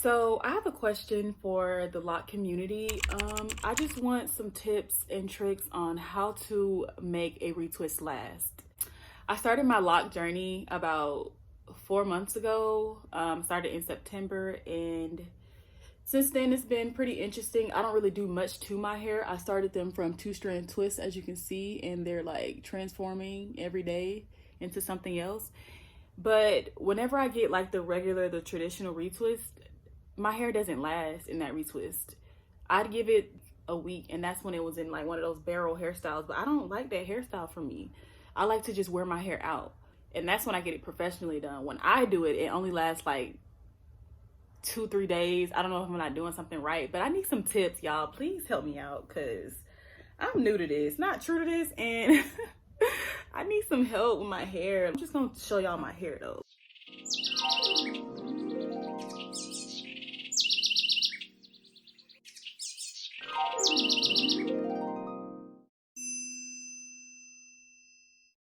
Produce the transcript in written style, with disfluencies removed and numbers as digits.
So I have a question for the lock community. I just want some tips and tricks on how to make a retwist last. I started my lock journey about 4 months ago, started in September, and since then it's been pretty interesting. I don't really do much to my hair. I started them from 2-strand twists, as you can see, and they're like transforming every day into something else. But whenever I get like the traditional retwist, my hair doesn't last in that retwist. I'd give it a week, and that's when it was in like one of those barrel hairstyles, but I don't like that hairstyle for me. I like to just wear my hair out, and that's when I get it professionally done. When I do it, it only lasts like 2-3 days. I don't know if I'm not doing something right, but I need some tips, y'all. Please help me out, because I'm new to this, not true to this, and I need some help with my hair. I'm just gonna show y'all my hair though.